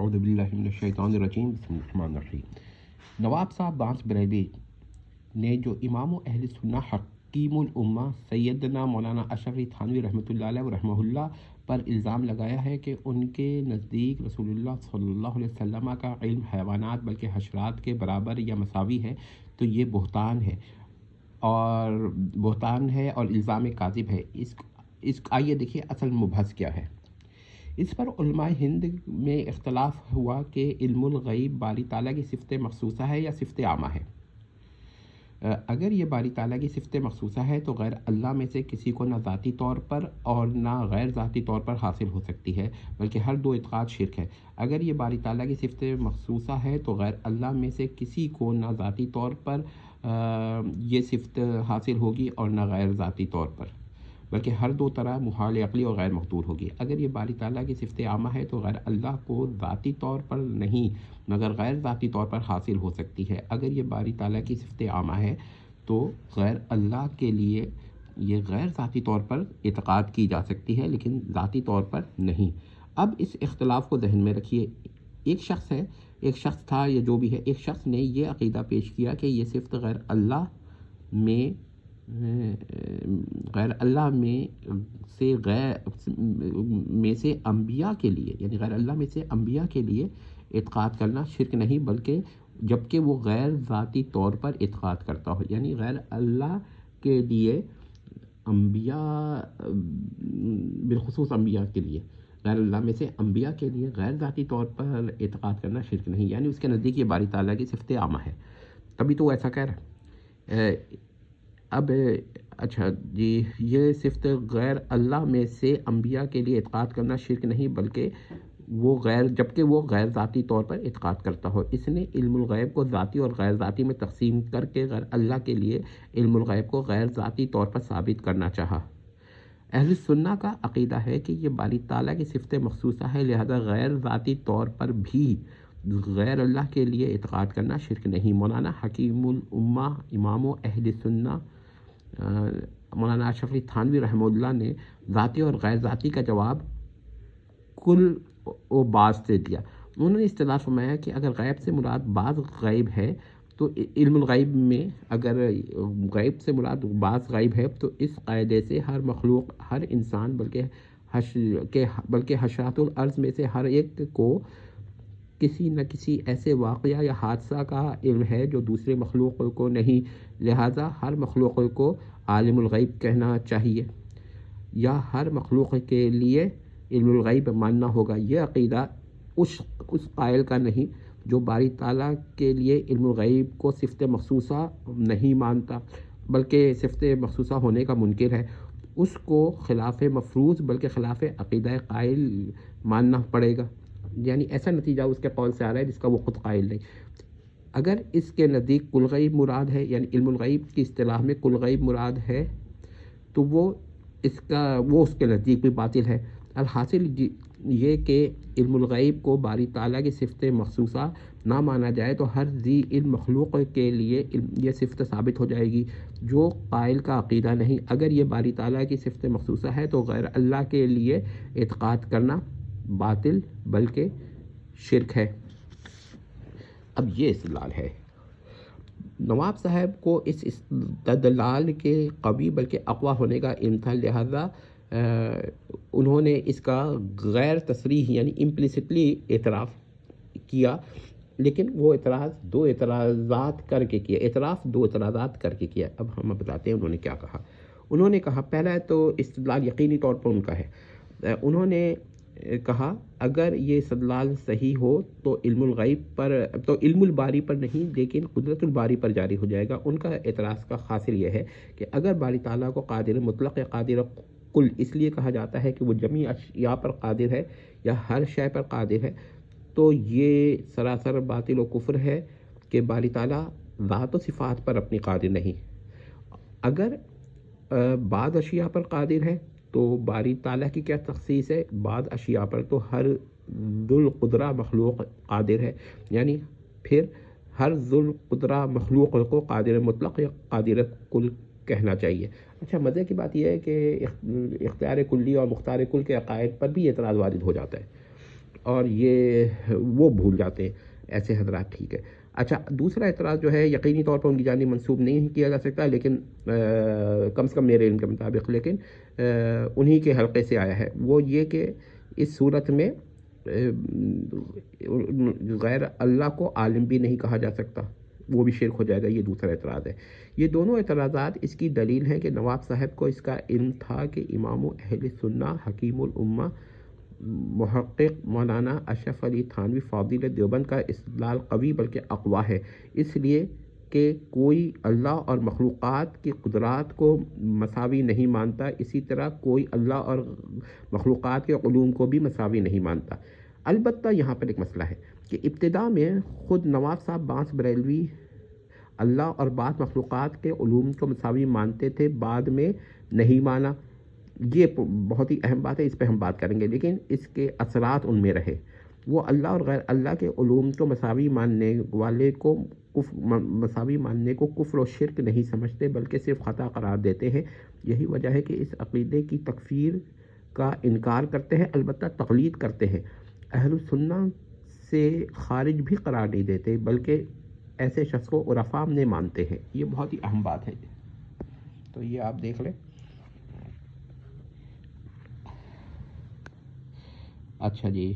اعوذ باللہ من الشیطان الرجیم بسم اللہ الرحمن الرحیم۔ نواب صاحب بانس بریلی نے جو امام و اہل سنہ حکیم الامہ سیدنا مولانا اشرف علی تھانوی رحمۃ اللہ علیہ ورحمہ اللہ پر الزام لگایا ہے کہ ان کے نزدیک رسول اللہ صلی اللہ علیہ وسلم کا علم حیوانات بلکہ حشرات کے برابر یا مساوی ہے، تو یہ بہتان ہے اور الزام کاذب ہے۔ اس آئیے دیکھیے اصل مبحث کیا ہے۔ اس پر علماء ہند میں اختلاف ہوا کہ علم الغیب باری تعالیٰ کی صفت مخصوصہ ہے یا صفت عامہ ہے۔ اگر یہ باری تعالیٰ کی صفت مخصوصہ ہے تو غیر اللہ میں سے کسی کو نہ ذاتی طور پر اور نہ غیر ذاتی طور پر حاصل ہو سکتی ہے، بلکہ ہر دو اعتقاد شرک ہے۔ اگر یہ باری تعالیٰ کی صفت مخصوصہ ہے تو غیر اللہ میں سے کسی کو نہ ذاتی طور پر یہ صفت حاصل ہوگی اور نہ غیر ذاتی طور پر، بلکہ ہر دو طرح محال عقلی اور غیر مقدور ہوگی۔ اگر یہ باری تعالیٰ کی صفت عامہ ہے تو غیر اللہ کو ذاتی طور پر نہیں مگر غیر ذاتی طور پر حاصل ہو سکتی ہے۔ اگر یہ باری تعالیٰ کی صفت عامہ ہے تو غیر اللہ کے لیے یہ غیر ذاتی طور پر اعتقاد کی جا سکتی ہے لیکن ذاتی طور پر نہیں۔ اب اس اختلاف کو ذہن میں رکھیے۔ ایک شخص تھا یا جو بھی ہے، ایک شخص نے یہ عقیدہ پیش کیا کہ یہ صفت غیر اللہ میں سے انبیاء کے لیے، یعنی غیر اللہ میں سے انبیاء کے لیے اعتقاد کرنا شرک نہیں بلکہ جبکہ وہ غیر ذاتی طور پر اعتقاد کرتا ہو، یعنی غیر اللہ کے لیے انبیاء، بالخصوص انبیاء کے لیے، غیر اللہ میں سے انبیاء کے لیے غیر ذاتی طور پر اعتقاد کرنا شرک نہیں، یعنی اس کے نزدیک یہ باری تعالیٰ کی صفت عامہ ہے، تبھی تو وہ ایسا کہہ رہا ہے۔ اب اچھا جی، یہ صفت غیر اللہ میں سے انبیاء کے لیے اعتقاد کرنا شرک نہیں بلکہ جبکہ وہ غیر ذاتی طور پر اعتقاد کرتا ہو۔ اس نے علم الغیب کو ذاتی اور غیر ذاتی میں تقسیم کر کے غیر اللہ کے لیے علم الغیب کو غیر ذاتی طور پر ثابت کرنا چاہا۔ اہل سنہ کا عقیدہ ہے کہ یہ باری تعالیٰ کی صفت مخصوصہ ہے، لہذا غیر ذاتی طور پر بھی غیر اللہ کے لیے اعتقاد کرنا شرک نہیں۔ مولانا حکیم الامہ امام و اہل سنہ مولانا اشرف علی تھانوی رحمہ اللہ نے ذاتی اور غیر ذاتی کا جواب کل و بعض سے دیا۔ انہوں نے اصطلاح فرمایا کہ اگر غیب سے مراد بعض غیب ہے تو علم الغیب میں اگر غیب سے مراد بعض غیب ہے تو اس قاعدے سے ہر مخلوق، ہر انسان بلکہ حشرات الارض میں سے ہر ایک کو کسی نہ کسی ایسے واقعہ یا حادثہ کا علم ہے جو دوسرے مخلوق کو نہیں، لہٰذا ہر مخلوق کو عالم الغیب کہنا چاہیے یا ہر مخلوق کے لیے علم الغیب ماننا ہوگا۔ یہ عقیدہ اس قائل کا نہیں جو باری تعالیٰ کے لیے علم الغیب کو صفت مخصوصہ نہیں مانتا بلکہ صفت مخصوصہ ہونے کا منکر ہے، اس کو خلاف مفروض بلکہ خلاف عقیدہ قائل ماننا پڑے گا، یعنی ایسا نتیجہ اس کے قول سے آ رہا ہے جس کا وہ خود قائل نہیں۔ اگر اس کے نزدیک کل غیب مراد ہے، یعنی علم الغیب کی اصطلاح میں کل غیب مراد ہے تو وہ اس کے نزدیک بھی باطل ہے۔ الحاصل یہ کہ علم الغیب کو باری تعالیٰ کی صفت مخصوصہ نہ مانا جائے تو ہر ذی علم مخلوق کے لیے یہ صفت ثابت ہو جائے گی جو قائل کا عقیدہ نہیں۔ اگر یہ باری تعالیٰ کی صفت مخصوصہ ہے تو غیر اللہ کے لیے اعتقاد کرنا باطل بلکہ شرک ہے۔ اب یہ استدلال ہے۔ نواب صاحب کو اس استدلال کے قوی بلکہ اقوی ہونے کا علم تھا، لہذا انہوں نے اس کا غیر تصریح یعنی امپلیسٹلی اعتراف کیا، لیکن وہ دو اعتراضات کر کے کیا۔ اب ہم بتاتے ہیں انہوں نے کیا کہا۔ انہوں نے کہا، پہلا تو استدلال یقینی طور پر ان کا ہے۔ انہوں نے کہا اگر یہ استدلال صحیح ہو تو علم الباری پر نہیں لیکن قدرت الباری پر جاری ہو جائے گا۔ ان کا اعتراض کا حاصل یہ ہے کہ اگر باری تعالیٰ کو قادر مطلق یا قادر کل اس لیے کہا جاتا ہے کہ وہ جمیع اشیاء پر قادر ہے یا ہر شے پر قادر ہے تو یہ سراسر باطل و کفر ہے کہ باری تعالیٰ ذات و صفات پر اپنی قادر نہیں۔ اگر بعض اشیاء پر قادر ہے تو باری تعالیٰ کی کیا تخصیص ہے؟ بعض اشیاء پر تو ہر ذو القدرہ مخلوق قادر ہے، یعنی پھر ہر ذو القدرہ مخلوق کو قادر مطلق یا قادر کل کہنا چاہیے۔ اچھا، مزے کی بات یہ ہے کہ اختیار کلی اور مختار کل کے عقائد پر بھی اعتراض وارد ہو جاتا ہے۔ اور یہ وہ بھول جاتے ہیں ایسے حضرات. ٹھیک ہے. اچھا، دوسرا اعتراض جو ہے یقینی طور پر ان کی جانب منسوب نہیں کیا جا سکتا، لیکن کم سے کم میرے علم کے مطابق لیکن انہی کے حلقے سے آیا ہے، وہ یہ کہ اس صورت میں غیر اللہ کو عالم بھی نہیں کہا جا سکتا، وہ بھی شرک ہو جائے گا. یہ دوسرا اعتراض ہے. یہ دونوں اعتراضات اس کی دلیل ہیں کہ نواب صاحب کو اس کا علم تھا کہ امام اہل سنہ حکیم الامہ محقق مولانا اشرف علی تھانوی فاضل دیوبند کا استدلال قوی بلکہ اقوی ہے، اس لیے کہ کوئی اللہ اور مخلوقات کی قدرات کو مساوی نہیں مانتا، اسی طرح کوئی اللہ اور مخلوقات کے علوم کو بھی مساوی نہیں مانتا. البتہ یہاں پر ایک مسئلہ ہے کہ ابتدا میں خود نواب صاحب بانس بریلوی اللہ اور بعض مخلوقات کے علوم کو مساوی مانتے تھے، بعد میں نہیں مانا. یہ بہت ہی اہم بات ہے، اس پہ ہم بات کریں گے، لیکن اس کے اثرات ان میں رہے. وہ اللہ اور غیر اللہ کے علوم کو مساوی ماننے والے کو مساوی ماننے کو کفر و شرک نہیں سمجھتے بلکہ صرف خطا قرار دیتے ہیں. یہی وجہ ہے کہ اس عقیدے کی تکفیر کا انکار کرتے ہیں، البتہ تقلید کرتے ہیں. اہل سنہ سے خارج بھی قرار نہیں دیتے بلکہ ایسے شخص کو عرفاء نے مانتے ہیں. یہ بہت ہی اہم بات ہے، تو یہ آپ دیکھ لیں. اچھا جی،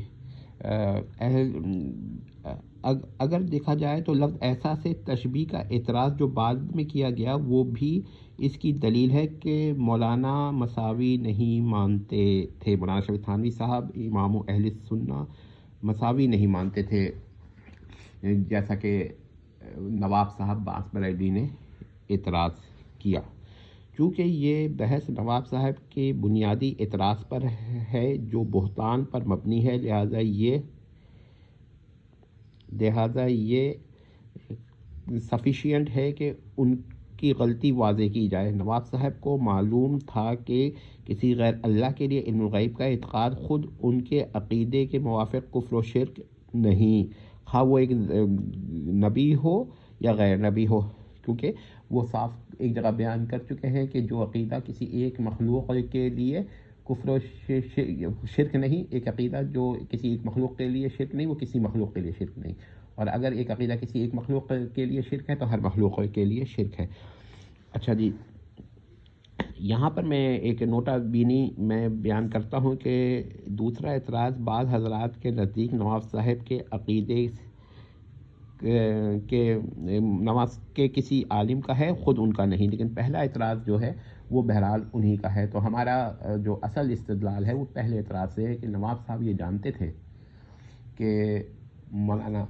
اگر دیکھا جائے تو لفظ ایسا سے تشبیہ کا اعتراض جو بعد میں کیا گیا وہ بھی اس کی دلیل ہے کہ مولانا مساوی نہیں مانتے تھے. مولانا اشرف تھانوی صاحب امام اہل سنہ مساوی نہیں مانتے تھے، جیسا کہ نواب صاحب بانس بریلوی نے اعتراض کیا. چونکہ یہ بحث نواب صاحب کے بنیادی اعتراض پر ہے جو بہتان پر مبنی ہے، لہٰذا یہ سفیشینٹ ہے کہ ان کی غلطی واضح کی جائے. نواب صاحب کو معلوم تھا کہ کسی غیر اللہ کے لیے علم الغیب کا اعتقاد خود ان کے عقیدے کے موافق کفر و شرک نہیں، خواہ وہ ایک نبی ہو یا غیر نبی ہو، کیونکہ وہ صاف ایک جگہ بیان کر چکے ہیں کہ جو عقیدہ کسی ایک مخلوق کے لیے کفر و شرک نہیں، ایک عقیدہ جو کسی ایک مخلوق کے لیے شرک نہیں، وہ کسی مخلوق کے لیے شرک نہیں. اور اگر ایک عقیدہ کسی ایک مخلوق کے لیے شرک ہے تو ہر مخلوق کے لیے شرک ہے. اچھا جی، یہاں پر میں ایک نوٹہ بینی میں بیان کرتا ہوں کہ دوسرا اعتراض بعض حضرات کے نزدیک نواب صاحب کے عقیدے کہ نماز کے کسی عالم کا ہے، خود ان کا نہیں. لیکن پہلا اعتراض جو ہے وہ بہرحال انہی کا ہے. تو ہمارا جو اصل استدلال ہے وہ پہلے اعتراض سے ہے کہ نواب صاحب یہ جانتے تھے کہ مولانا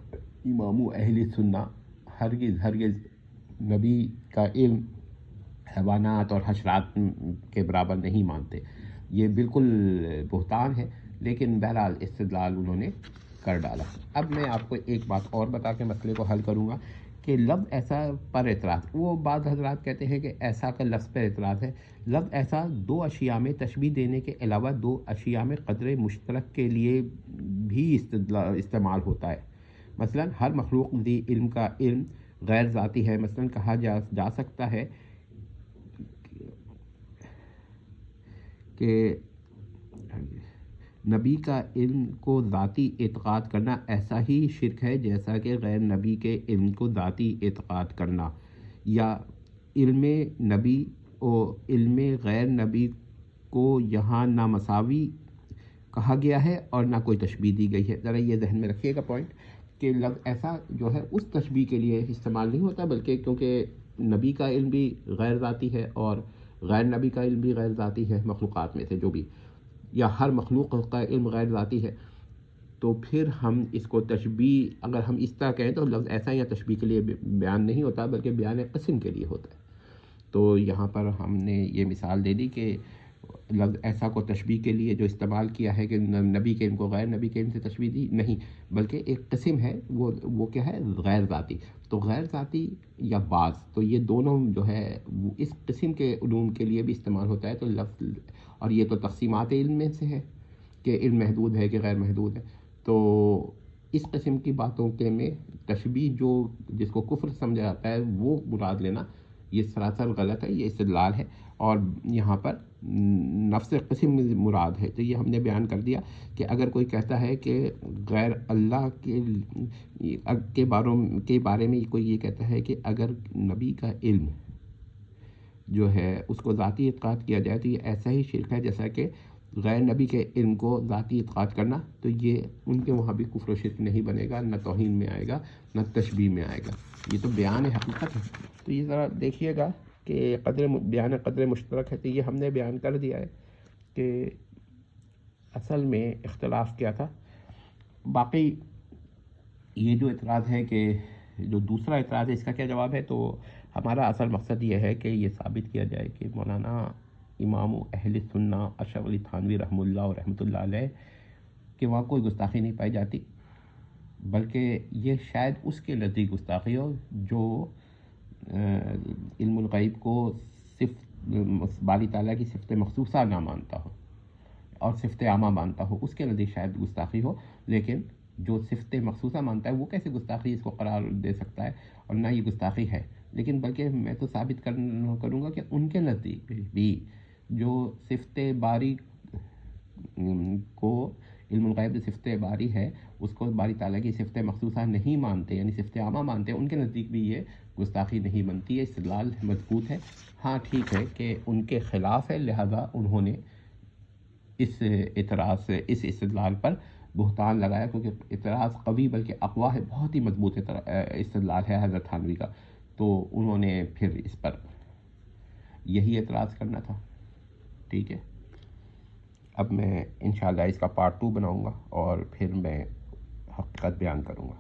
امام اہل سنہ ہرگز نبی کا علم حیوانات اور حشرات کے برابر نہیں مانتے. یہ بالکل بہتان ہے، لیکن بہرحال استدلال انہوں نے کر ڈالا. اب میں آپ کو ایک بات اور بتا کے مسئلے کو حل کروں گا کہ لفظ ایسا پر اعتراض، وہ بعض حضرات کہتے ہیں کہ ایسا کا لفظ پر اعتراض ہے. لفظ ایسا دو اشیاء میں تشبیہ دینے کے علاوہ دو اشیاء میں قدر مشترک کے لیے بھی استعمال ہوتا ہے. مثلا ہر مخلوق ذی علم کا علم غیر ذاتی ہے. مثلا کہا جا سکتا ہے کہ نبی کا علم کو ذاتی اعتقاد کرنا ایسا ہی شرک ہے جیسا کہ غیر نبی کے علم کو ذاتی اعتقاد کرنا، یا علم نبی اور علم غیر نبی کو یہاں نہ مساوی کہا گیا ہے اور نہ کوئی تشبیہ دی گئی ہے. ذرا یہ ذہن میں رکھیے گا پوائنٹ کہ لفظ ایسا جو ہے اس تشبیہ کے لیے استعمال نہیں ہوتا، بلکہ کیونکہ نبی کا علم بھی غیر ذاتی ہے اور غیر نبی کا علم بھی غیر ذاتی ہے مخلوقات میں سے جو بھی، یا ہر مخلوق کا علم غیر ذاتی ہے، تو پھر ہم اس کو تشبیہ اگر ہم اس طرح کہیں تو لفظ ایسا یا تشبیہ کے لیے بیان نہیں ہوتا بلکہ بیان قسم کے لیے ہوتا ہے. تو یہاں پر ہم نے یہ مثال دے دی کہ لفظ ایسا کو تشبیہ کے لیے جو استعمال کیا ہے کہ نبی کے علم کو غیر نبی کے علم سے تشبیہ دی نہیں، بلکہ ایک قسم ہے وہ کیا ہے، غیر ذاتی. تو غیر ذاتی یا بعض، تو یہ دونوں جو ہے وہ اس قسم کے علوم کے لیے بھی استعمال ہوتا ہے. تو لفظ، اور یہ تو تقسیمات علم میں سے ہے کہ علم محدود ہے کہ غیر محدود ہے. تو اس قسم کی باتوں کے میں تشبیہ جو جس کو کفر سمجھا جاتا ہے وہ مراد لینا یہ سراسر غلط ہے، یہ استدلال ہے، اور یہاں پر نفس قسم مراد ہے۔ تو یہ ہم نے بیان کر دیا کہ اگر کوئی کہتا ہے کہ غیر اللہ کے بارے میں کوئی یہ کہتا ہے کہ اگر نبی کا علم جو ہے اس کو ذاتی اعتقاد کیا جائے تو یہ ایسا ہی شرک ہے جیسا کہ غیر نبی کے علم کو ذاتی اعتقاد کرنا، تو یہ ان کے وہاں بھی کفر و شرک نہیں بنے گا، نہ توہین میں آئے گا نہ تشبیہ میں آئے گا، یہ تو بیان حقیقت ہے۔ تو یہ ذرا دیکھیے گا کہ بیان قدر مشترک ہے، تو یہ ہم نے بیان کر دیا ہے کہ اصل میں اختلاف کیا تھا۔ باقی یہ جو اعتراض ہے کہ جو دوسرا اعتراض ہے اس کا کیا جواب ہے، تو ہمارا اصل مقصد یہ ہے کہ یہ ثابت کیا جائے کہ مولانا امام اہل سنہ اشرف علی تھانوی رحمہ اللہ اور رحمۃ اللہ علیہ کہ وہاں کوئی گستاخی نہیں پائی جاتی، بلکہ یہ شاید اس کے نزدیک گستاخی ہو جو علم الغیب کو صرف باری تعالیٰ کی صفت مخصوصہ نہ مانتا ہو اور صفت عامہ مانتا ہو، اس کے نزدیک شاید گستاخی ہو، لیکن جو صفت مخصوصہ مانتا ہے وہ کیسے گستاخی اس کو قرار دے سکتا ہے، اور نہ یہ گستاخی ہے۔ لیکن بلکہ میں تو ثابت کروں گا کہ ان کے نزدیک بھی جو صفت باری کو علم الغیب صفت باری ہے اس کو باری تعالیٰ کی صفت مخصوصہ نہیں مانتے، یعنی صفت عامہ مانتے ہیں، ان کے نزدیک بھی یہ گستاخی نہیں بنتی ہے، استدلال مضبوط ہے۔ ہاں ٹھیک ہے کہ ان کے خلاف ہے، لہذا انہوں نے اس اعتراض سے اس استدلال پر بہتان لگایا، کیونکہ اعتراض قوی بلکہ اقوی ہے، بہت ہی مضبوط استدلال ہے حضرت تھانوی کا، تو انہوں نے پھر اس پر یہی اعتراض کرنا تھا۔ ٹھیک ہے، اب میں انشاءاللہ اس کا پارٹ 2 بناؤں گا اور پھر میں حقیقت بیان کروں گا۔